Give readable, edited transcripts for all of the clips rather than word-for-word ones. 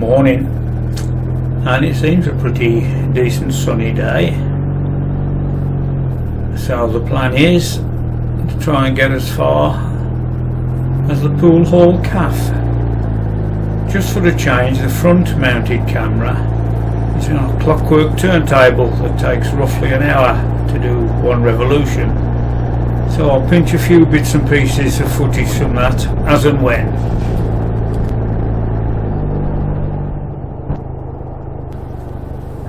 morning, and it seems a pretty decent sunny day. So the plan is to try and get as far as the Poolehall Cafe. Just for a change, the front mounted camera is on a clockwork turntable that takes roughly an hour to do one revolution. So I'll pinch a few bits and pieces of footage from that as and when.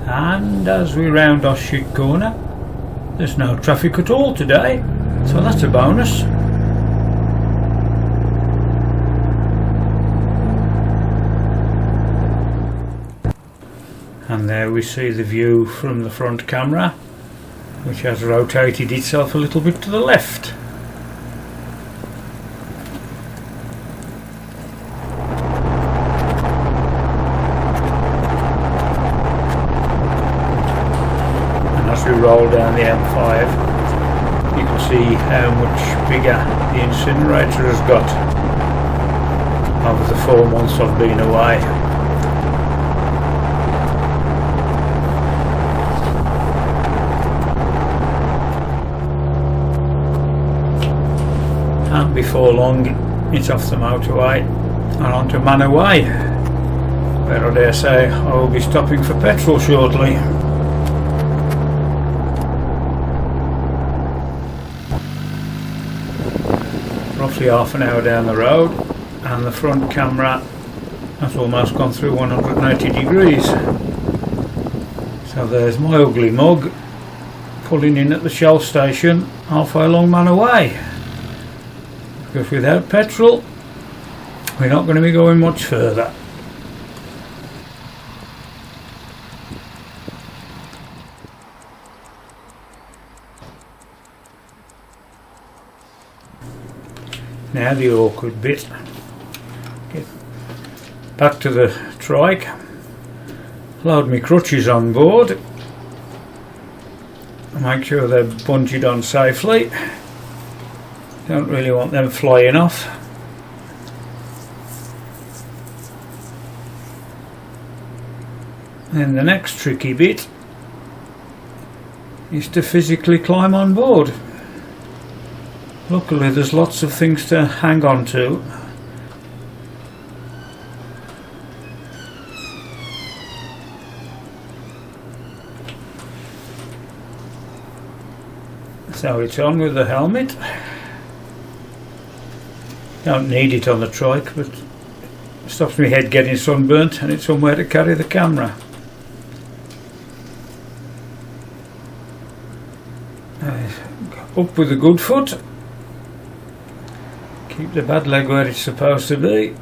And as we round our shit corner, there's no traffic at all today, so that's a bonus. And there we see the view from the front camera, which has rotated itself a little bit to the left. And as we roll down the M5, you can see how much bigger the incinerator has got over the 4 months I've been away. And before long it's off the motorway and onto Manor Way, where I dare say I will be stopping for petrol shortly. Roughly half an hour down the road, and the front camera has almost gone through 180 degrees. So there's my ugly mug pulling in at the Shell station halfway along Manor Way. Because without petrol, we're not going to be going much further. Now the awkward bit. Get back to the trike, load my crutches on board, make sure they're bungeed on safely. Don't really want them flying off. Then the next tricky bit is to physically climb on board. Luckily there's lots of things to hang on to. So it's on with the helmet. Don't need it on the trike, but it stops my head getting sunburnt, and it's somewhere to carry the camera. Up with the good foot. Keep the bad leg where it's supposed to be.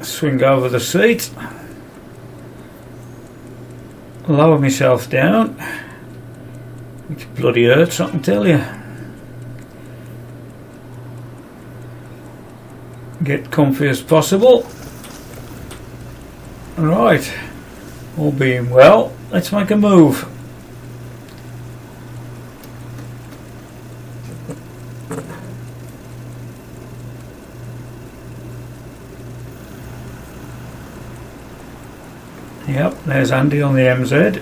Swing over the seat. Lower myself down, which bloody hurts, I can tell you. Get comfy as possible. Right, all being well, let's make a move. Yep, there's Andy on the MZ.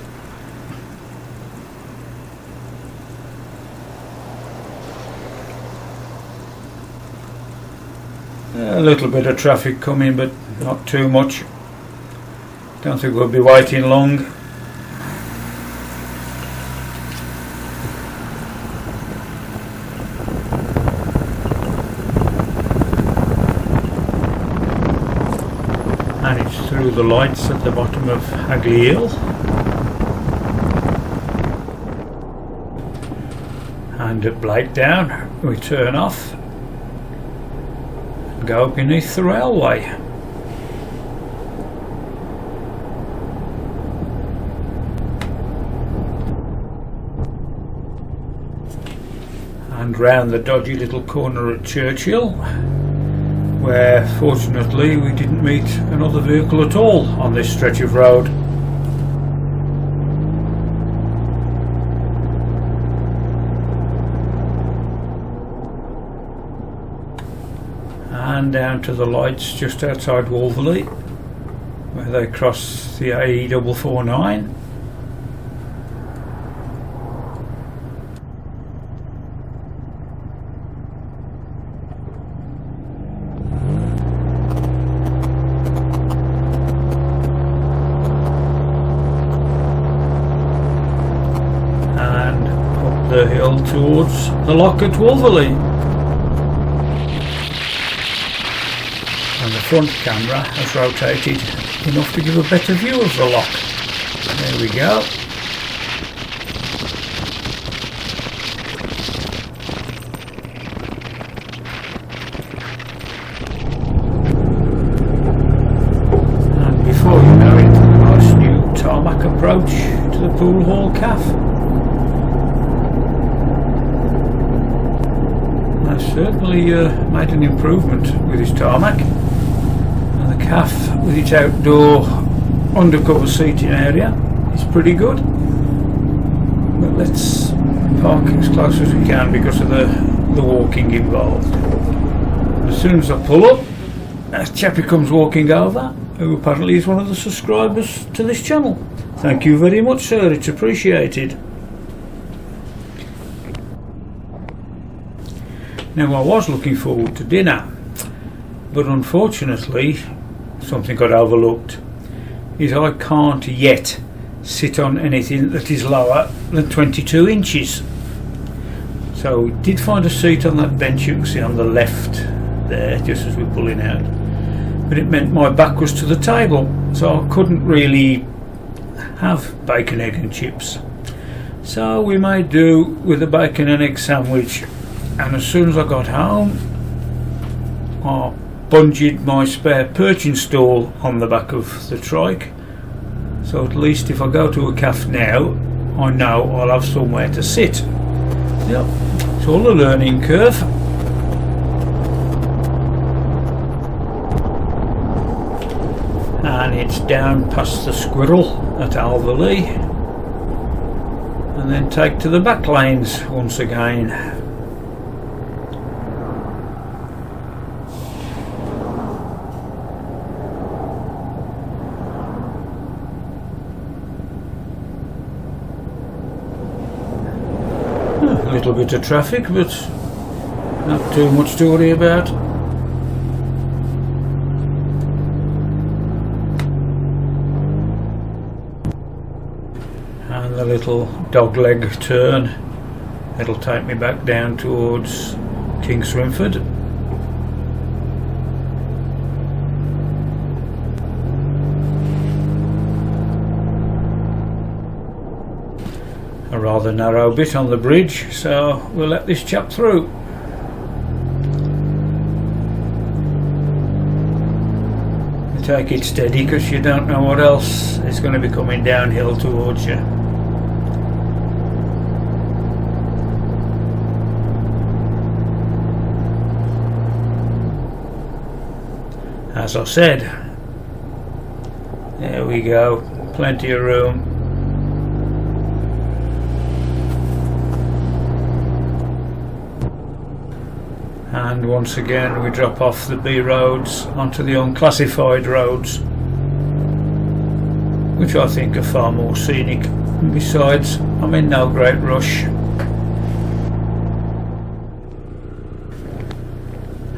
A little bit of traffic coming, but not too much. Don't think we'll be waiting long. And it's through the lights at the bottom of Hagley Hill. And at Blakedown we turn off. Go beneath the railway. And round the dodgy little corner at Churchill, where fortunately we didn't meet another vehicle at all on this stretch of road. and down to the lights just outside Wolverley where they cross the A449. And up the hill towards the lock at Wolverley. And the front camera has rotated enough to give a better view of the lock. There we go. And before you know it, a nice new tarmac approach to the Poolehall Cafe. They've certainly made an improvement with his tarmac. And the cafe with its outdoor undercover seating area is pretty good. But let's park as close as we can because of the walking involved. As soon as I pull up, a chappie comes walking over, who apparently is one of the subscribers to this channel. Thank you very much, sir, it's appreciated. Now, I was looking forward to dinner, but unfortunately something got overlooked. Is I can't yet sit on anything that is lower than 22 inches. So we did find a seat on that bench you can see on the left there, just as we're pulling out. But it meant my back was to the table, so I couldn't really have bacon, egg and chips. So we made do with a bacon and egg sandwich. And as soon as I got home, I bungeed my spare perching stool on the back of the trike. So at least if I go to a cafe now, I know I'll have somewhere to sit. Yep, it's all a learning curve. And it's down past the Squirrel at Alverley. And then take to the back lanes once again. A little bit of traffic, but not too much to worry about. And the little dogleg turn, it'll take me back down towards King Swinford. A rather narrow bit on the bridge, so we'll let this chap through. You take it steady because you don't know what else is going to be coming downhill towards you. As I said, there we go, plenty of room. And once again we drop off the B roads onto the unclassified roads, which I think are far more scenic. And besides, I'm in no great rush.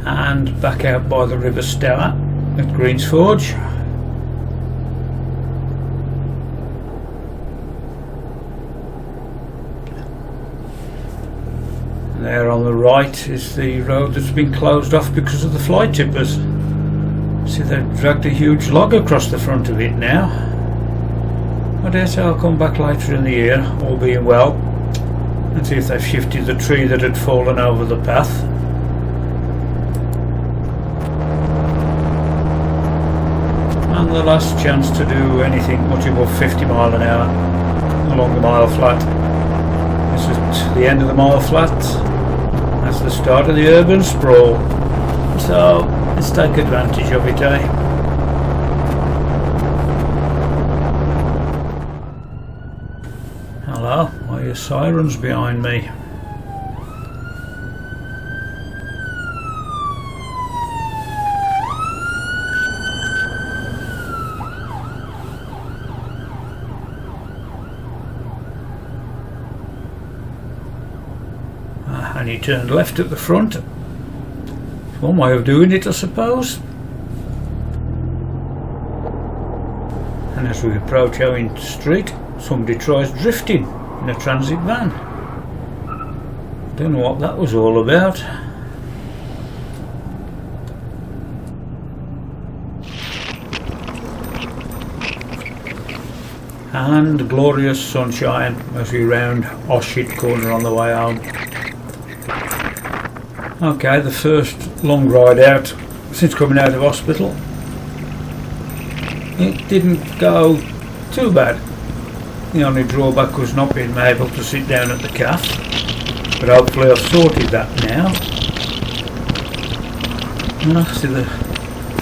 And back out by the River Stour at Greensforge. There on the right is the road that's been closed off because of the fly tippers. See, they've dragged a huge log across the front of it now. I dare say I'll come back later in the year, all being well, and see if they've shifted the tree that had fallen over the path. And the last chance to do anything much above 50 mile an hour along the mile flat. This is the end of the mile flat. That's the start of the urban sprawl. So let's take advantage of it, eh? Hello, why are your sirens behind me? and you turned left at the front. One way of doing it, I suppose. And as we approach Owen Street, somebody tries drifting in a transit van. Don't know what that was all about. And glorious sunshine as we round Oshit corner on the way home. Okay, the first long ride out since coming out of hospital. It didn't go too bad. The only drawback was not being able to sit down at the calf, but hopefully I've sorted that now. See, the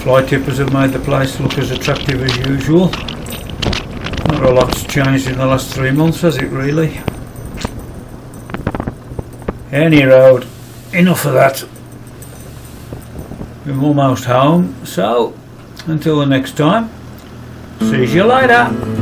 fly tippers have made the place look as attractive as usual. Not a lot's changed in the last 3 months, has it really? Any road, enough of that. I'm almost home, so until the next time, see you later.